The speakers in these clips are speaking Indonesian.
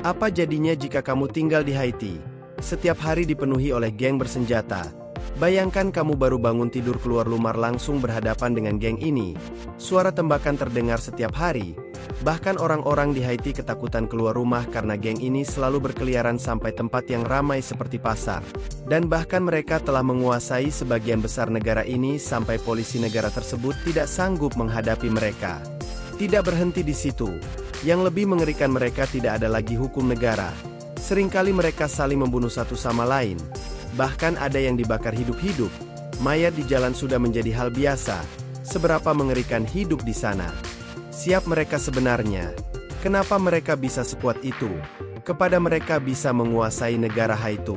Apa jadinya jika kamu tinggal di Haiti? Setiap hari dipenuhi oleh geng bersenjata. Bayangkan kamu baru bangun tidur keluar rumah langsung berhadapan dengan geng ini. Suara tembakan terdengar setiap hari. Bahkan orang-orang di Haiti ketakutan keluar rumah karena geng ini selalu berkeliaran sampai tempat yang ramai seperti pasar. Dan bahkan mereka telah menguasai sebagian besar negara ini sampai polisi negara tersebut tidak sanggup menghadapi mereka. Tidak berhenti di situ. Yang lebih mengerikan, mereka tidak ada lagi hukum negara. Seringkali mereka saling membunuh satu sama lain. Bahkan ada yang dibakar hidup-hidup. Mayat di jalan sudah menjadi hal biasa. Seberapa mengerikan hidup di sana. Siap mereka sebenarnya. Kenapa mereka bisa sekuat itu? Kepada mereka bisa menguasai negara Haiti.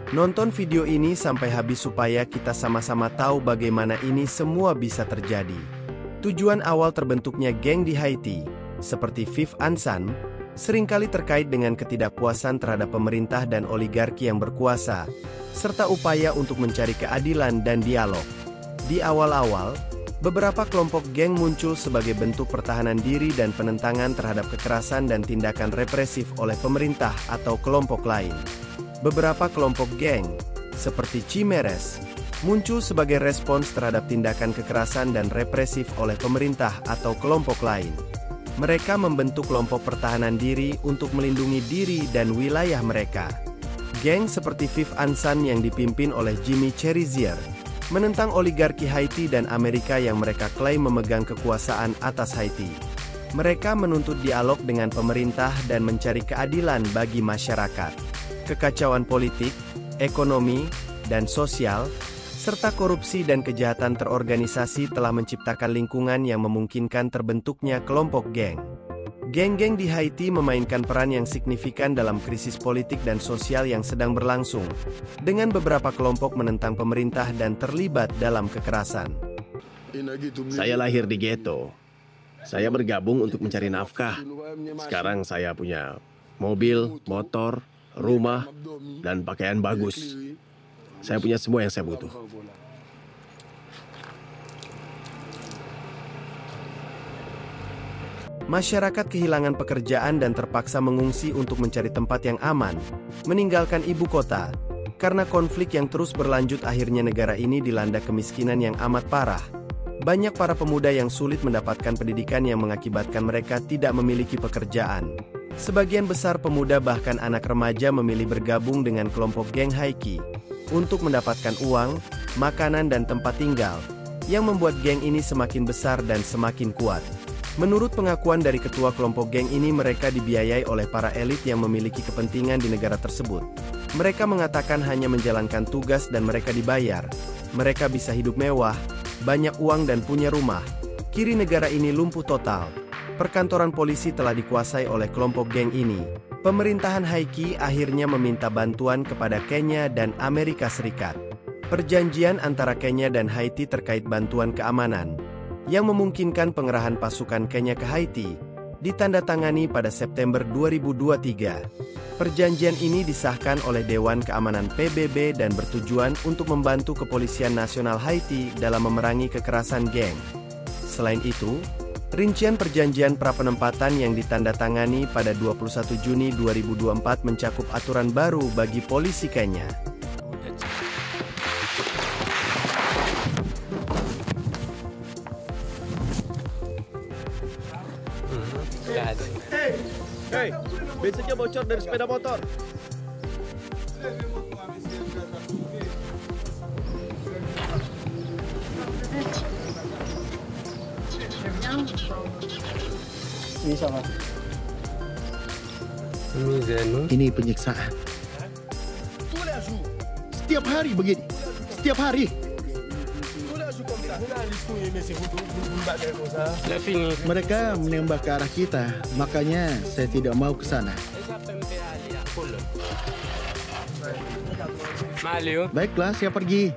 Nonton video ini sampai habis supaya kita sama-sama tahu bagaimana ini semua bisa terjadi. Tujuan awal terbentuknya geng di Haiti, seperti Viv Ansan, seringkali terkait dengan ketidakpuasan terhadap pemerintah dan oligarki yang berkuasa, serta upaya untuk mencari keadilan dan dialog. Di awal-awal, beberapa kelompok geng muncul sebagai bentuk pertahanan diri dan penentangan terhadap kekerasan dan tindakan represif oleh pemerintah atau kelompok lain. Beberapa kelompok geng, seperti Chimeres, muncul sebagai respons terhadap tindakan kekerasan dan represif oleh pemerintah atau kelompok lain. Mereka membentuk kelompok pertahanan diri untuk melindungi diri dan wilayah mereka. Geng seperti Viv Ansan yang dipimpin oleh Jimmy Cherizier, menentang oligarki Haiti dan Amerika yang mereka klaim memegang kekuasaan atas Haiti. Mereka menuntut dialog dengan pemerintah dan mencari keadilan bagi masyarakat. Kekacauan politik, ekonomi, dan sosial, serta korupsi dan kejahatan terorganisasi telah menciptakan lingkungan yang memungkinkan terbentuknya kelompok geng. Geng-geng di Haiti memainkan peran yang signifikan dalam krisis politik dan sosial yang sedang berlangsung, dengan beberapa kelompok menentang pemerintah dan terlibat dalam kekerasan. Saya lahir di ghetto. Saya bergabung untuk mencari nafkah. Sekarang saya punya mobil, motor, rumah, dan pakaian bagus. Saya punya semua yang saya butuh. Masyarakat kehilangan pekerjaan dan terpaksa mengungsi untuk mencari tempat yang aman, meninggalkan ibu kota. Karena konflik yang terus berlanjut, akhirnya negara ini dilanda kemiskinan yang amat parah. Banyak para pemuda yang sulit mendapatkan pendidikan yang mengakibatkan mereka tidak memiliki pekerjaan. Sebagian besar pemuda bahkan anak remaja memilih bergabung dengan kelompok geng Haiti untuk mendapatkan uang, makanan dan tempat tinggal, yang membuat geng ini semakin besar dan semakin kuat. Menurut pengakuan dari ketua kelompok geng ini, mereka dibiayai oleh para elit yang memiliki kepentingan di negara tersebut. Mereka mengatakan hanya menjalankan tugas dan mereka dibayar. Mereka bisa hidup mewah, banyak uang dan punya rumah. Kiri negara ini lumpuh total. Perkantoran polisi telah dikuasai oleh kelompok geng ini. Pemerintahan Haiti akhirnya meminta bantuan kepada Kenya dan Amerika Serikat. Perjanjian antara Kenya dan Haiti terkait bantuan keamanan, yang memungkinkan pengerahan pasukan Kenya ke Haiti, ditandatangani pada September 2023. Perjanjian ini disahkan oleh Dewan Keamanan PBB dan bertujuan untuk membantu Kepolisian Nasional Haiti dalam memerangi kekerasan geng. Selain itu, rincian perjanjian prapenempatan yang ditandatangani pada 21 Juni 2024 mencakup aturan baru bagi polisi Kenya. Hei, bensinnya bocor dari sepeda motor. Ini penyiksaan. Setiap hari begini. Setiap hari. Mereka menembak ke arah kita, makanya saya tidak mau ke sana. Baiklah, saya pergi.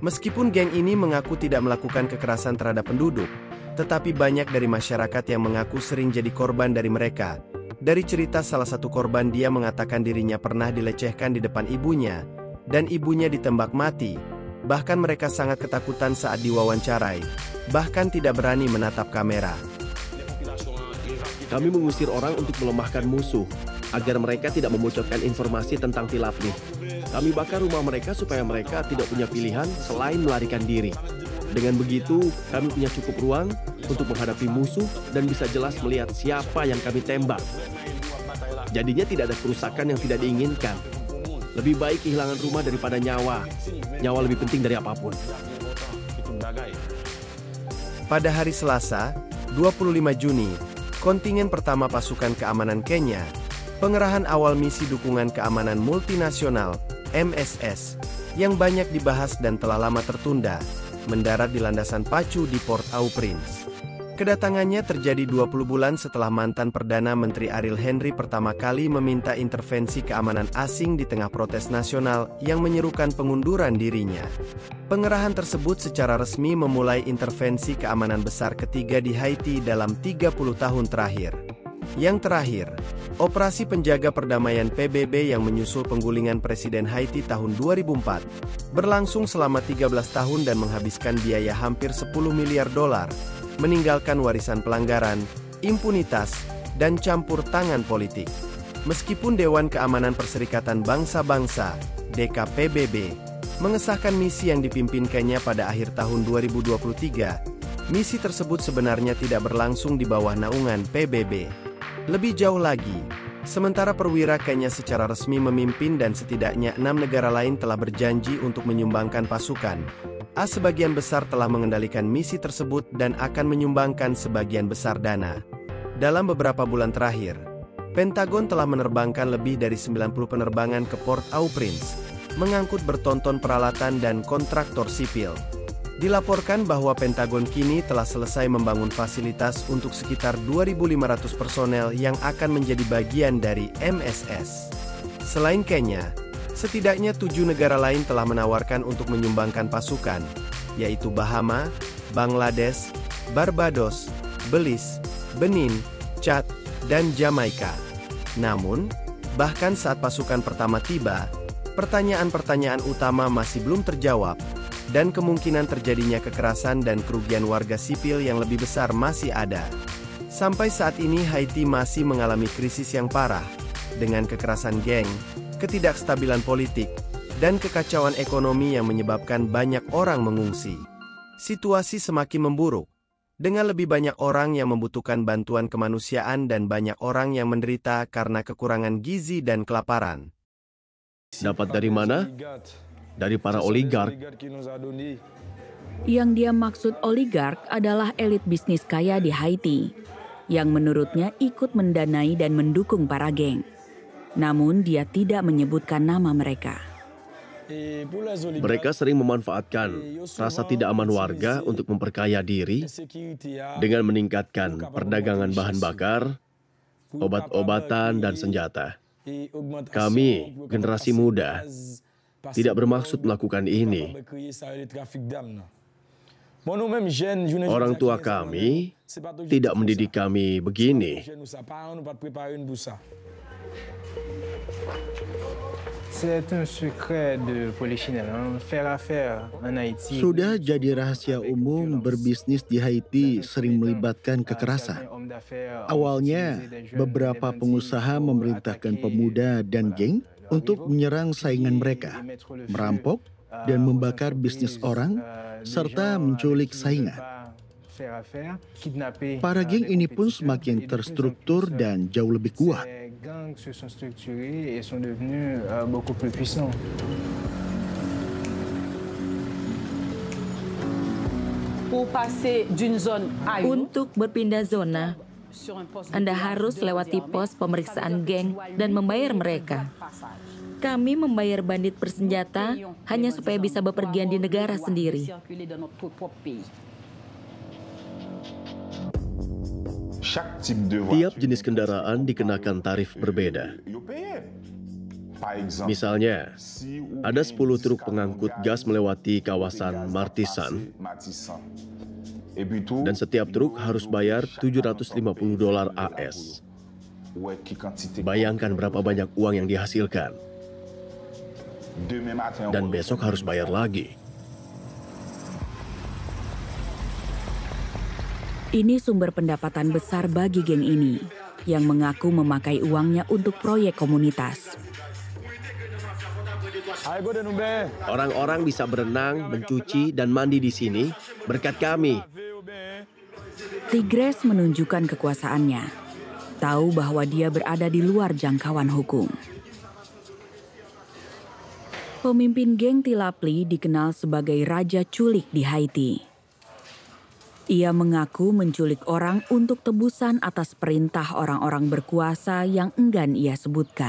Meskipun geng ini mengaku tidak melakukan kekerasan terhadap penduduk, tetapi banyak dari masyarakat yang mengaku sering jadi korban dari mereka. Dari cerita salah satu korban, dia mengatakan dirinya pernah dilecehkan di depan ibunya, dan ibunya ditembak mati. Bahkan mereka sangat ketakutan saat diwawancarai, bahkan tidak berani menatap kamera. Kami mengusir orang untuk melemahkan musuh, agar mereka tidak membocorkan informasi tentang Tilapny. Kami bakar rumah mereka supaya mereka tidak punya pilihan selain melarikan diri. Dengan begitu, kami punya cukup ruang untuk menghadapi musuh dan bisa jelas melihat siapa yang kami tembak. Jadinya tidak ada kerusakan yang tidak diinginkan. Lebih baik kehilangan rumah daripada nyawa. Nyawa lebih penting dari apapun. Pada hari Selasa, 25 Juni, kontingen pertama pasukan keamanan Kenya, pengerahan awal misi dukungan keamanan multinasional, MSS, yang banyak dibahas dan telah lama tertunda, mendarat di landasan Pacu di Port-au-Prince. Kedatangannya terjadi 20 bulan setelah mantan Perdana Menteri Ariel Henry pertama kali meminta intervensi keamanan asing di tengah protes nasional yang menyerukan pengunduran dirinya. Pengerahan tersebut secara resmi memulai intervensi keamanan besar ketiga di Haiti dalam 30 tahun terakhir. Yang terakhir, operasi penjaga perdamaian PBB yang menyusul penggulingan Presiden Haiti tahun 2004, berlangsung selama 13 tahun dan menghabiskan biaya hampir 10 miliar dolar, meninggalkan warisan pelanggaran, impunitas, dan campur tangan politik. Meskipun Dewan Keamanan Perserikatan Bangsa-Bangsa, DKPBB, mengesahkan misi yang dipimpinkannya pada akhir tahun 2023, misi tersebut sebenarnya tidak berlangsung di bawah naungan PBB. Lebih jauh lagi, sementara perwira Kenya secara resmi memimpin dan setidaknya 6 negara lain telah berjanji untuk menyumbangkan pasukan, sebagian besar telah mengendalikan misi tersebut dan akan menyumbangkan sebagian besar dana. Dalam beberapa bulan terakhir, Pentagon telah menerbangkan lebih dari 90 penerbangan ke Port-au-Prince, mengangkut bertonton peralatan dan kontraktor sipil. Dilaporkan bahwa Pentagon kini telah selesai membangun fasilitas untuk sekitar 2.500 personel yang akan menjadi bagian dari MSS. Selain Kenya, setidaknya 7 negara lain telah menawarkan untuk menyumbangkan pasukan, yaitu Bahama, Bangladesh, Barbados, Belize, Benin, Chad, dan Jamaika. Namun, bahkan saat pasukan pertama tiba, pertanyaan-pertanyaan utama masih belum terjawab, dan kemungkinan terjadinya kekerasan dan kerugian warga sipil yang lebih besar masih ada. Sampai saat ini Haiti masih mengalami krisis yang parah, dengan kekerasan geng, ketidakstabilan politik, dan kekacauan ekonomi yang menyebabkan banyak orang mengungsi. Situasi semakin memburuk, dengan lebih banyak orang yang membutuhkan bantuan kemanusiaan dan banyak orang yang menderita karena kekurangan gizi dan kelaparan. Dapat dari mana? Dari para oligark. Yang dia maksud oligark adalah elit bisnis kaya di Haiti, yang menurutnya ikut mendanai dan mendukung para geng. Namun dia tidak menyebutkan nama mereka. Mereka sering memanfaatkan rasa tidak aman warga untuk memperkaya diri dengan meningkatkan perdagangan bahan bakar, obat-obatan, dan senjata. Kami, generasi muda, tidak bermaksud melakukan ini. Orang tua kami tidak mendidik kami begini. Sudah jadi rahasia umum berbisnis di Haiti sering melibatkan kekerasan. Awalnya, beberapa pengusaha memerintahkan pemuda dan geng untuk menyerang saingan mereka, merampok dan membakar bisnis orang, serta menculik saingan. Para geng ini pun semakin terstruktur dan jauh lebih kuat. Untuk berpindah zona, Anda harus lewati pos pemeriksaan geng dan membayar mereka. Kami membayar bandit bersenjata hanya supaya bisa bepergian di negara sendiri. Tiap jenis kendaraan dikenakan tarif berbeda. Misalnya, ada 10 truk pengangkut gas melewati kawasan Martisan, dan setiap truk harus bayar $750 AS. Bayangkan berapa banyak uang yang dihasilkan. Dan besok harus bayar lagi. Ini sumber pendapatan besar bagi geng ini. yang mengaku memakai uangnya untuk proyek komunitas. Orang-orang bisa berenang, mencuci, dan mandi di sini berkat kami. Tigres menunjukkan kekuasaannya, tahu bahwa dia berada di luar jangkauan hukum. Pemimpin geng Tilapli dikenal sebagai Raja Culik di Haiti. Ia mengaku menculik orang untuk tebusan atas perintah orang-orang berkuasa yang enggan ia sebutkan.